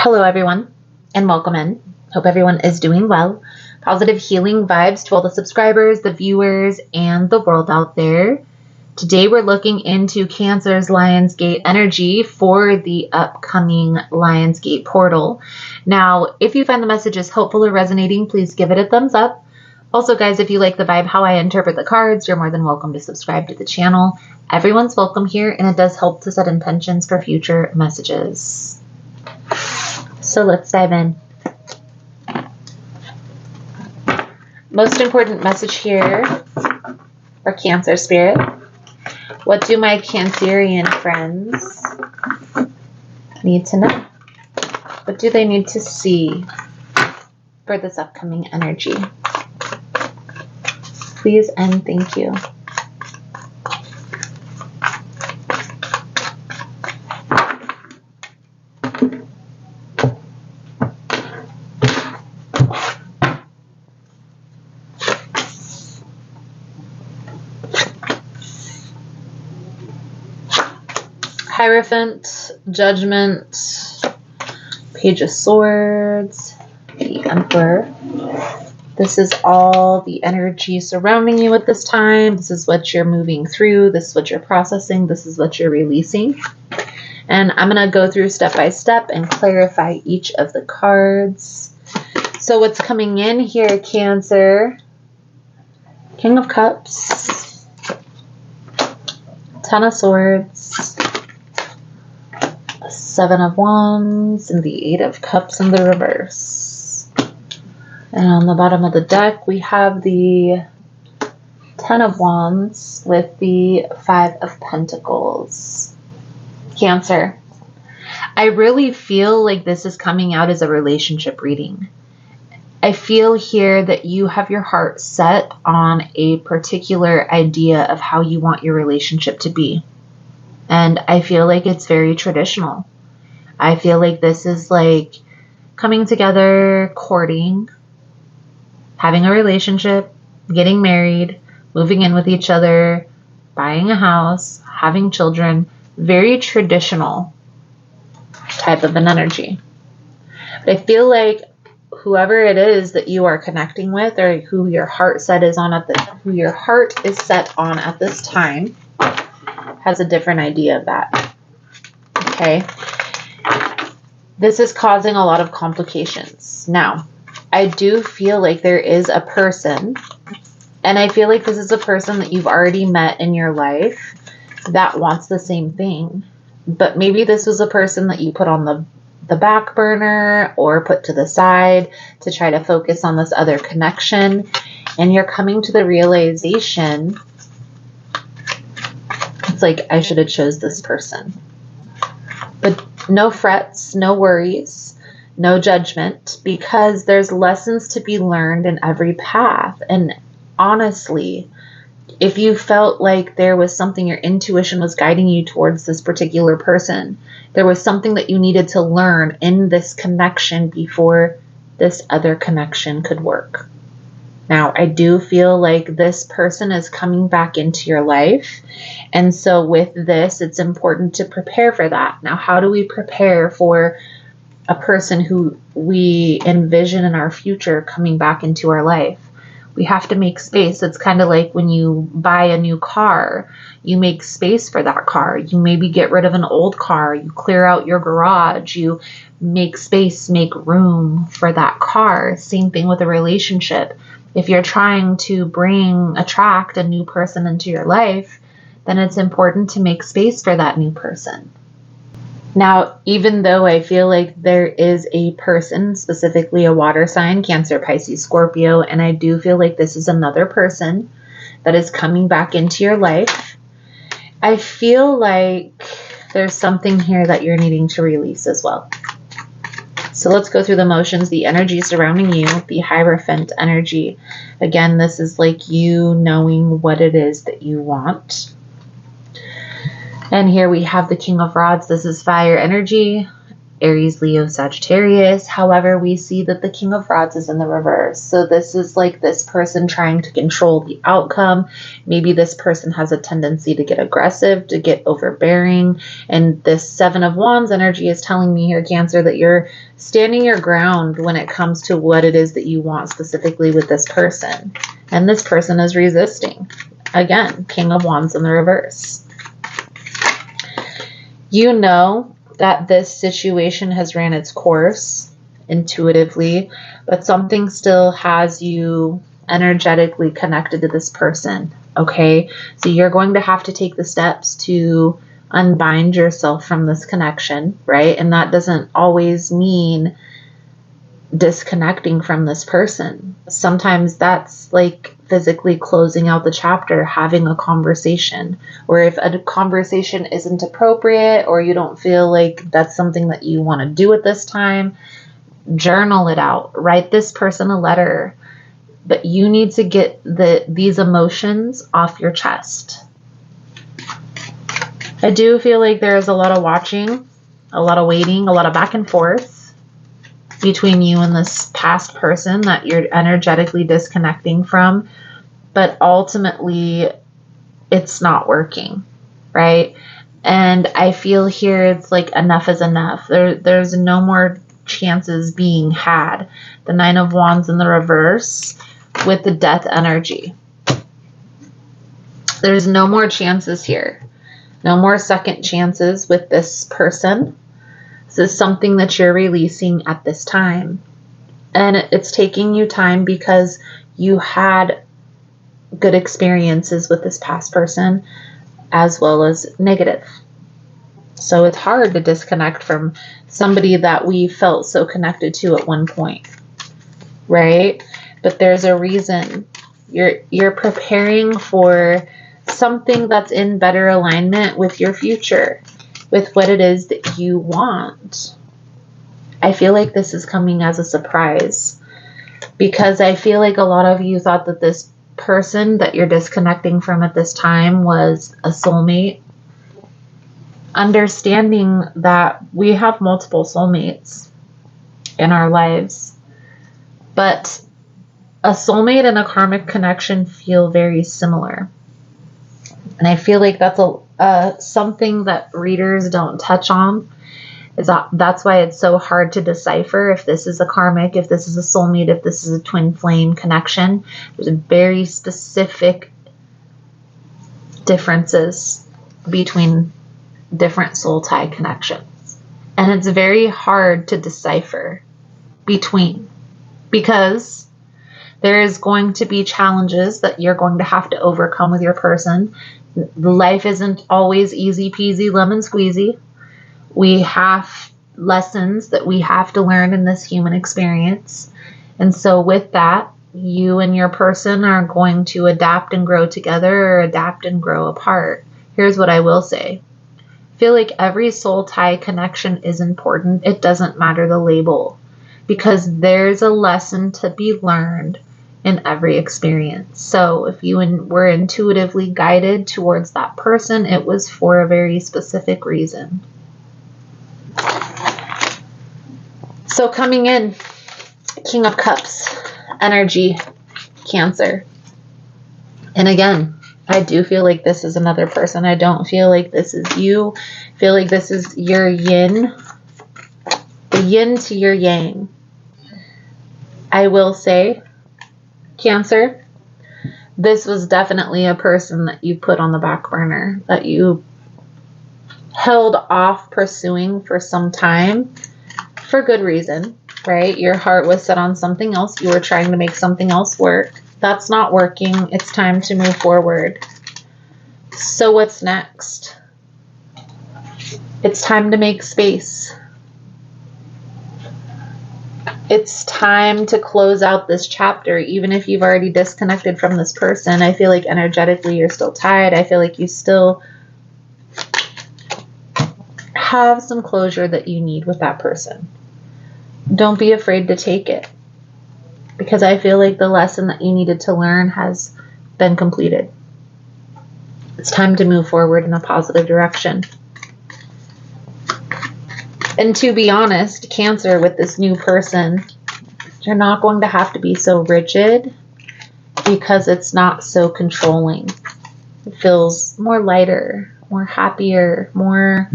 Hello, everyone, and welcome in. Hope everyone is doing well. Positive healing vibes to all the subscribers, the viewers, and the world out there. Today, we're looking into Cancer's Lionsgate energy for the upcoming Lionsgate portal. Now, if you find the messages helpful or resonating, please give it a thumbs up. Also, guys, if you like the vibe, how I interpret the cards, you're more than welcome to subscribe to the channel. Everyone's welcome here, and it does help to set intentions for future messages. So let's dive in. Most important message here for Cancer Spirit. What do my Cancerian friends need to know? What do they need to see for this upcoming energy? Please and thank you. Hierophant, Judgment, Page of Swords, the Emperor. This is all the energy surrounding you at this time. This is what you're moving through. This is what you're processing. This is what you're releasing. And I'm going to go through step by step and clarify each of the cards. So what's coming in here, Cancer? King of Cups, Ten of Swords, Seven of Wands, and the Eight of Cups in the reverse. And on the bottom of the deck, we have the Ten of Wands with the Five of Pentacles. Cancer, I really feel like this is coming out as a relationship reading. I feel here that you have your heart set on a particular idea of how you want your relationship to be. And I feel like it's very traditional. I feel like this is like coming together, courting, having a relationship, getting married, moving in with each other, buying a house, having children. Very traditional type of an energy. But I feel like whoever it is that you are connecting with, or who your heart set is on who your heart is set on at this time, has a different idea of that. Okay. This is causing a lot of complications. Now, I do feel like there is a person, and I feel like this is a person that you've already met in your life that wants the same thing. But maybe this was a person that you put on the back burner or put to the side to try to focus on this other connection. And you're coming to the realization, it's like, I should have chose this person. But no frets, no worries, no judgment, because there's lessons to be learned in every path. And honestly, if you felt like there was something, your intuition was guiding you towards this particular person, there was something that you needed to learn in this connection before this other connection could work. Now, I do feel like this person is coming back into your life. And so with this, it's important to prepare for that. Now, how do we prepare for a person who we envision in our future coming back into our life? We have to make space. It's kind of like when you buy a new car, you make space for that car. You maybe get rid of an old car. You clear out your garage. You make space, make room for that car. Same thing with a relationship. If you're trying to attract a new person into your life, then it's important to make space for that new person. Now, even though I feel like there is a person, specifically a water sign, Cancer, Pisces, Scorpio, and I do feel like this is another person that is coming back into your life, I feel like there's something here that you're needing to release as well. So let's go through the motions, the energy surrounding you, the Hierophant energy. Again, this is like you knowing what it is that you want. And here we have the King of Rods. This is fire energy. Aries, Leo, Sagittarius. However, we see that the King of Rods is in the reverse. So this is like this person trying to control the outcome. Maybe this person has a tendency to get aggressive, to get overbearing. And this Seven of Wands energy is telling me here, Cancer, that you're standing your ground when it comes to what it is that you want specifically with this person. And this person is resisting. Again, King of Wands in the reverse. You know that this situation has ran its course intuitively, but something still has you energetically connected to this person, okay? So you're going to have to take the steps to unbind yourself from this connection, right? And that doesn't always mean disconnecting from this person. Sometimes that's like physically closing out the chapter, having a conversation, or if a conversation isn't appropriate or you don't feel like that's something that you want to do at this time, journal it out, write this person a letter. But you need to get these emotions off your chest. I do feel like there's a lot of watching, a lot of waiting, a lot of back and forth between you and this past person that you're energetically disconnecting from, but ultimately it's not working, right? And I feel here it's like enough is enough. There's no more chances being had. The Nine of Wands in the reverse with the Death energy. There's no more chances here. No more second chances with this person. This is something that you're releasing at this time. And it's taking you time because you had good experiences with this past person as well as negative. So it's hard to disconnect from somebody that we felt so connected to at one point, right? But there's a reason. You're preparing for something that's in better alignment with your future, with what it is that you want. I feel like this is coming as a surprise because I feel like a lot of you thought that this person that you're disconnecting from at this time was a soulmate. Understanding that we have multiple soulmates in our lives, but a soulmate and a karmic connection feel very similar. And I feel like that's something that readers don't touch on. That's why it's so hard to decipher if this is a karmic, if this is a soulmate, if this is a twin flame connection. There's very specific differences between different soul tie connections. And it's very hard to decipher between, because there is going to be challenges that you're going to have to overcome with your person. Life isn't always easy peasy lemon squeezy. We have lessons that we have to learn in this human experience. And so with that, you and your person are going to adapt and grow together or adapt and grow apart. Here's what I will say. I feel like every soul tie connection is important. It doesn't matter the label, because there's a lesson to be learned in every experience. So if you were intuitively guided towards that person, it was for a very specific reason. So coming in, King of Cups energy, Cancer. And again, I do feel like this is another person. I don't feel like this is you. I feel like this is your yin, the yin to your yang. I will say, Cancer, this was definitely a person that you put on the back burner, that you held off pursuing for some time for good reason, right? Your heart was set on something else. You were trying to make something else work. That's not working. It's time to move forward. So what's next? It's time to make space. It's time to close out this chapter. Even if you've already disconnected from this person, I feel like energetically you're still tied. I feel like you still have some closure that you need with that person. Don't be afraid to take it, because I feel like the lesson that you needed to learn has been completed. It's time to move forward in a positive direction. And to be honest, Cancer, with this new person, you're not going to have to be so rigid because it's not so controlling. It feels more lighter, more happier, more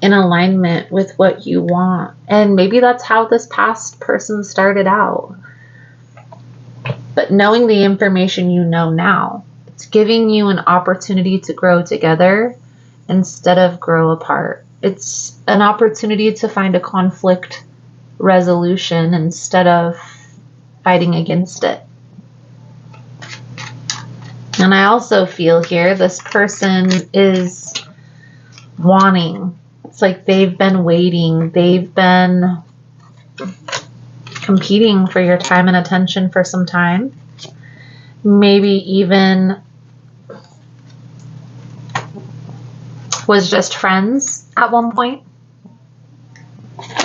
in alignment with what you want. And maybe that's how this past person started out. But knowing the information you know now, it's giving you an opportunity to grow together instead of grow apart. It's an opportunity to find a conflict resolution instead of fighting against it. And I also feel here this person is wanting. It's like they've been waiting. They've been competing for your time and attention for some time. Maybe even was just friends at one point.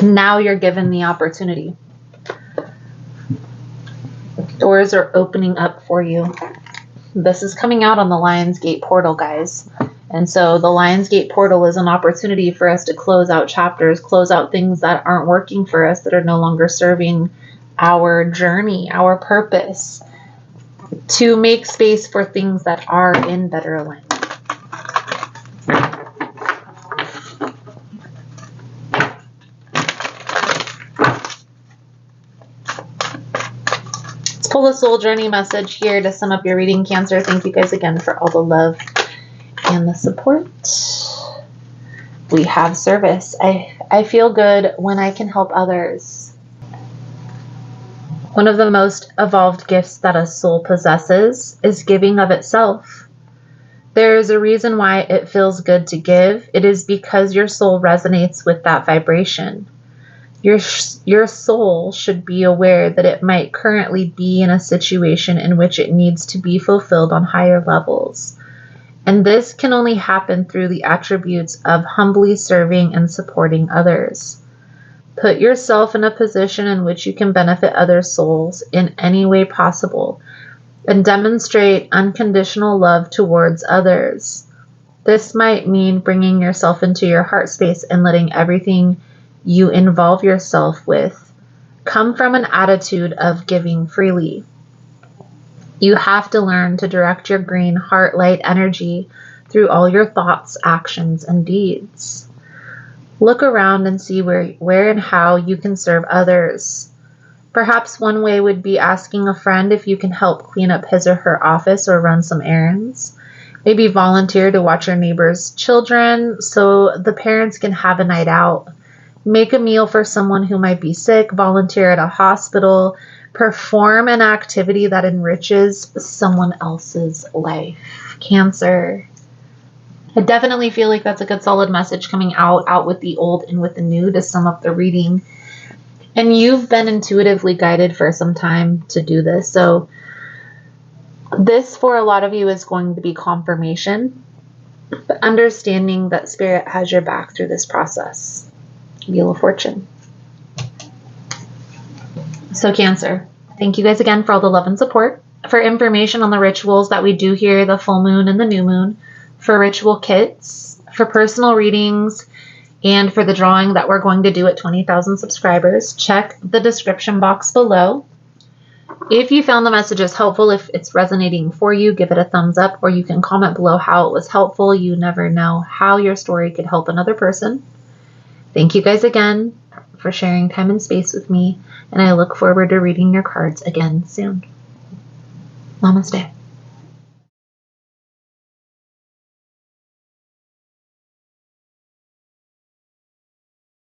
Now you're given the opportunity. Doors are opening up for you. This is coming out on the Lionsgate portal, guys. And so the Lionsgate portal is an opportunity for us to close out chapters, close out things that aren't working for us, that are no longer serving our journey, our purpose, to make space for things that are in better alignment. Let's pull a soul journey message here to sum up your reading, Cancer. Thank you guys again for all the love and the support. We have service. I feel good when I can help others. One of the most evolved gifts that a soul possesses is giving of itself. There is a reason why it feels good to give. It is because your soul resonates with that vibration. Your soul should be aware that it might currently be in a situation in which it needs to be fulfilled on higher levels. And this can only happen through the attributes of humbly serving and supporting others. Put yourself in a position in which you can benefit other souls in any way possible and demonstrate unconditional love towards others. This might mean bringing yourself into your heart space and letting everything you involve yourself with come from an attitude of giving freely. You have to learn to direct your green heart light energy through all your thoughts, actions, and deeds. Look around and see where and how you can serve others. Perhaps one way would be asking a friend if you can help clean up his or her office or run some errands. Maybe volunteer to watch your neighbor's children so the parents can have a night out. Make a meal for someone who might be sick, volunteer at a hospital, perform an activity that enriches someone else's life. Cancer. I definitely feel like that's a good solid message coming out with the old and with the new to sum up the reading. And you've been intuitively guided for some time to do this. So this for a lot of you is going to be confirmation, but understanding that Spirit has your back through this process. Wheel of Fortune. So Cancer, thank you guys again for all the love and support. For information on the rituals that we do here, the full moon and the new moon, for ritual kits, for personal readings, and for the drawing that we're going to do at 20,000 subscribers, check the description box below. If you found the messages helpful, if it's resonating for you, give it a thumbs up, or you can comment below how it was helpful. You never know how your story could help another person. Thank you guys again for sharing time and space with me, and I look forward to reading your cards again soon. Namaste.